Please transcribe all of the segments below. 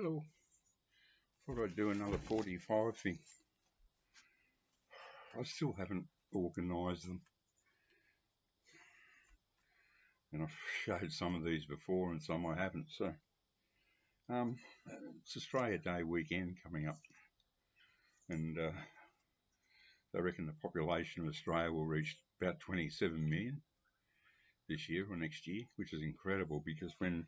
Hello. Thought I'd do another 45 thing. I still haven't organised them. And I've showed some of these before and some I haven't. So it's Australia Day weekend coming up. And I reckon the population of Australia will reach about 27 million this year or next year, which is incredible because when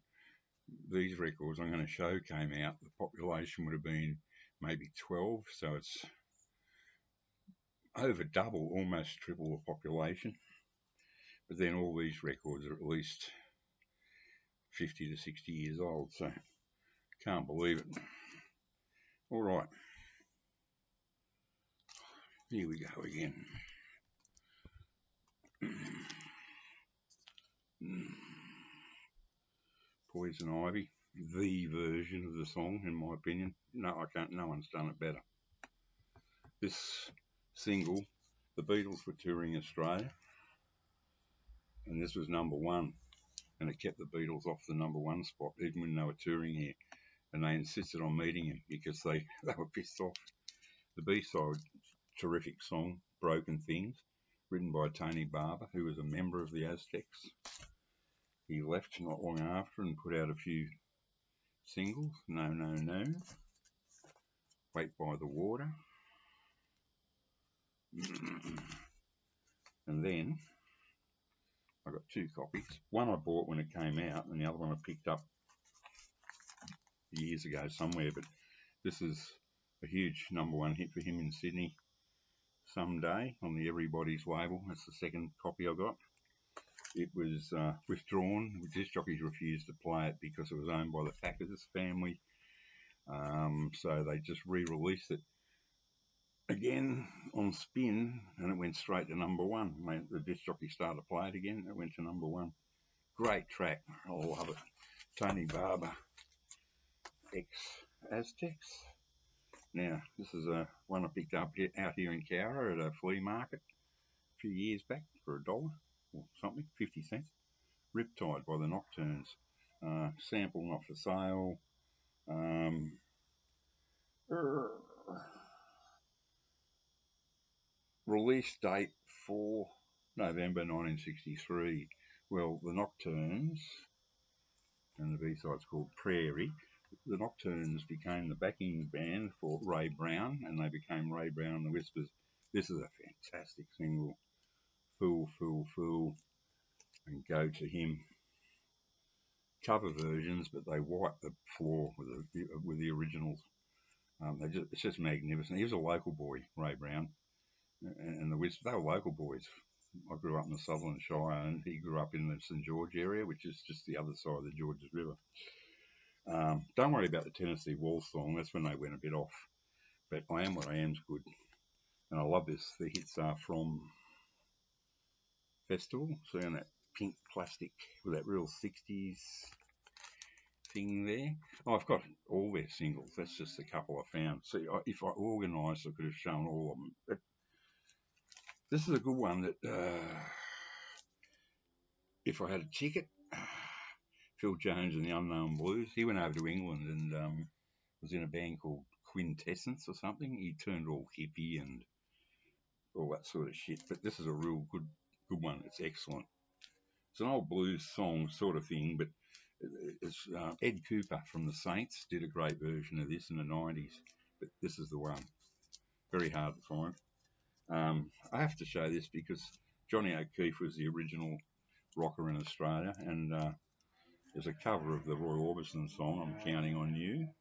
these records I'm going to show came out, the population would have been maybe 12. So it's over double, almost triple the population. But then all these records are at least 50 to 60 years old, so can't believe it. All right, here we go again. Poison Ivy, the version of the song, in my opinion. No, I can't. No one's done it better. This single, the Beatles were touring Australia, and this was #1, and it kept the Beatles off the #1 spot, even when they were touring here. And they insisted on meeting him because they were pissed off. The B-side, terrific song, Broken Things, written by Tony Barber, who was a member of the Aztecs. He left not long after and put out a few singles. No, No, No, Wait by the Water. And then I got 2 copies. One I bought when it came out and the other one I picked up years ago somewhere. But this is a huge #1 hit for him in Sydney, Someday, on the Everybody's label. That's the second copy I got. It was withdrawn. The disc jockeys refused to play it because it was owned by the Packers family. So they just re-released it again on spin, and it went straight to #1. The disc jockey started to play it again, and it went to #1. Great track. I love it. Tony Barber, ex-Aztecs. Now, this is one I picked up out here in Cowra at a flea market a few years back for $1 or something, 50 cents. Riptide by the Nocturnes. Sample not for sale. Release date for November 1963. Well, the Nocturnes, and the B-side's called Prairie. The Nocturnes became the backing band for Ray Brown, and they became Ray Brown and the Whispers. This is a fantastic single. Fool, Fool, Fool, and Go to Him. Cover versions, but they wipe the floor with the originals. It's just magnificent. He was a local boy, Ray Brown, and the Whispers. They were local boys. I grew up in the Sutherland Shire, and he grew up in the St George area, which is just the other side of the Georges River. Don't worry about the Tennessee Waltz song. That's when they went a bit off. But I Am What I Am's good, and I love this. The hits are from Festival. See on that pink plastic with that real 60s thing there. Oh, I've got all their singles. That's just a couple I found. See, if I organised, I could have shown all of them. But this is a good one that if I had a ticket, Phil Jones and the Unknown Blues, he went over to England and was in a band called Quintessence or something. He turned all hippie and all that sort of shit. But this is a real good one. It's excellent. It's an old blues song sort of thing, but it's Ed Cooper from the Saints did a great version of this in the 90s. But this is the one. Very hard to find. I have to show this because Johnny O'Keefe was the original rocker in Australia, and there's a cover of the Roy Orbison song, I'm Counting on You.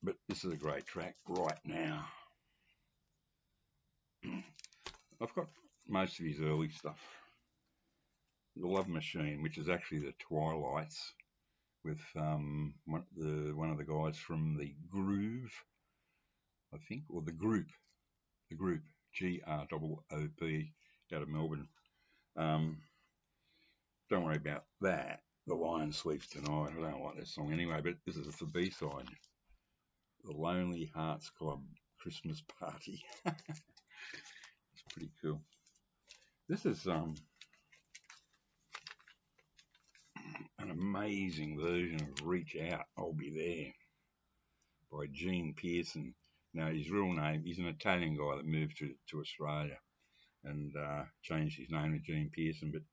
But this is a great track right now. I've got most of his early stuff. The Love Machine, which is actually the Twilights, with one of the guys from the Groove, I think, or the Group, GROOP, out of Melbourne. Don't worry about that. The Lion Sleeps Tonight. I don't like that song anyway, but this is the B-side. The Lonely Hearts Club Christmas Party. It's pretty cool. This is an amazing version of Reach Out, I'll Be There by Gene Pearson. Now, his real name, he's an Italian guy that moved to Australia and changed his name to Gene Pearson, but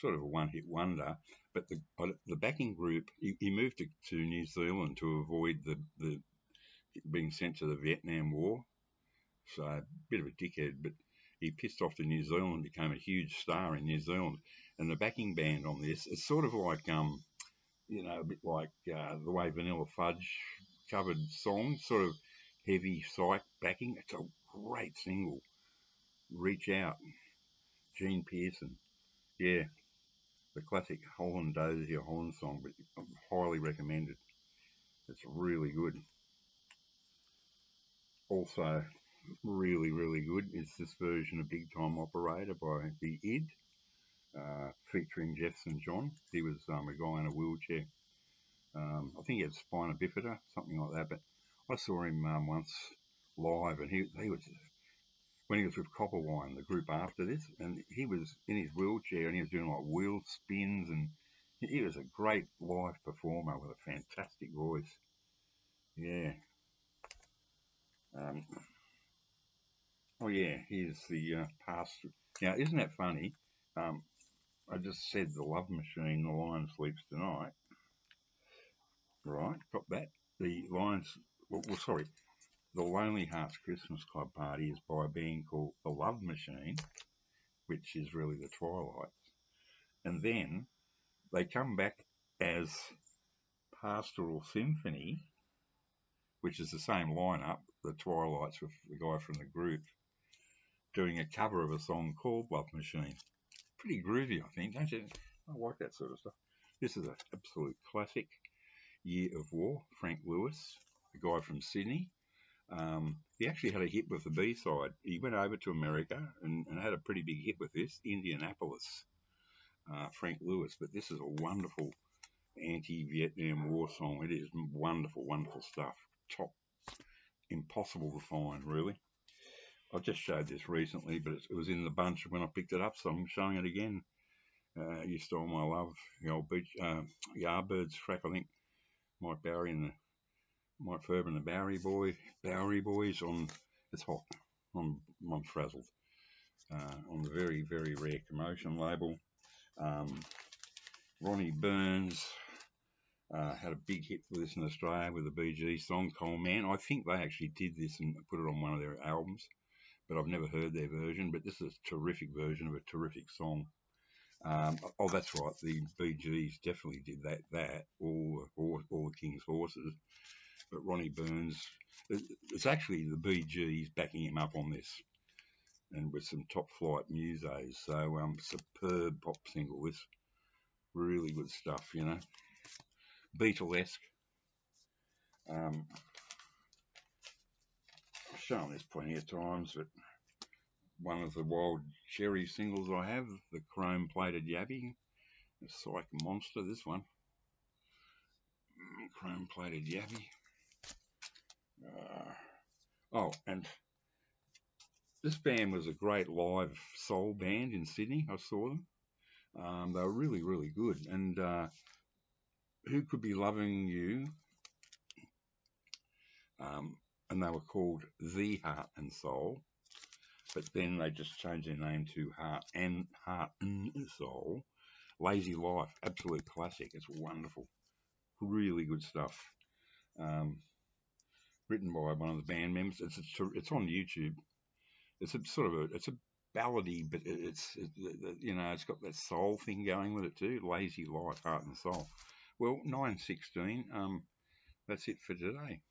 sort of a one-hit wonder. But the backing group, he moved to New Zealand to avoid the being sent to the Vietnam War. So a bit of a dickhead, but he pissed off to New Zealand and became a huge star in New Zealand. And the backing band on this, it's sort of like, a bit like the way Vanilla Fudge covered songs, sort of heavy psych backing. It's a great single. Reach Out, Gene Pearson. Yeah, the classic Holland Dozier Holland song, but highly recommended. It's really good. Also, really, really good is this version of Big Time Operator by The Id, featuring Jefferson John. He was a guy in a wheelchair. I think he had spina bifida, something like that. But I saw him once live, and he was when he was with Copperwine, the group after this, and he was in his wheelchair and he was doing like wheel spins, and he was a great live performer with a fantastic voice. Yeah. Oh yeah, here's the past. Now, isn't that funny? I just said The Love Machine, The Lion Sleeps Tonight. Right, got that. The Lonely Hearts Christmas Club Party is by a band called The Love Machine, which is really the Twilights. And then they come back as Pastoral Symphony, which is the same lineup, the Twilights with the guy from the group, doing a cover of a song called Love Machine. Pretty groovy, I think, don't you? I like that sort of stuff. This is an absolute classic. Year of War, Frank Lewis, the guy from Sydney. He actually had a hit with the B-side. He went over to America and had a pretty big hit with this, Indianapolis, Frank Lewis. But this is a wonderful anti-Vietnam War song. It is wonderful, wonderful stuff. Top, impossible to find, really. I just showed this recently, but it was in the bunch when I picked it up, so I'm showing it again. You Stole My Love, the old beach, Yardbirds track, I think. Mike Ferb and the Bowery Boys on It's Hot. I'm frazzled. On the very, very rare Commotion label. Ronnie Burns had a big hit for this in Australia with the Bee Gees song Coal Man. I think they actually did this and put it on one of their albums, but I've never heard their version. But this is a terrific version of a terrific song. Oh, that's right. The Bee Gees definitely did that. All the King's Horses. But Ronnie Burns, it's actually the Bee Gees backing him up on this, and with some top flight musos. So superb pop single. This really good stuff, you know. Beatlesque. I've shown this plenty of times, but one of the Wild Cherry singles I have, the Chrome Plated Yabby, the Psych Monster, this one. Chrome Plated Yabby. And this band was a great live soul band in Sydney. I saw them. They were really, really good. And Who Could Be Loving You? And they were called The Heart and Soul. But then they just changed their name to Heart and Soul. Lazy Life, absolute classic. It's wonderful. Really good stuff. Written by one of the band members. It's on YouTube. It's a ballady, but it's got that soul thing going with it too. Lazy Life, Heart and Soul. Well, 9:16. That's it for today.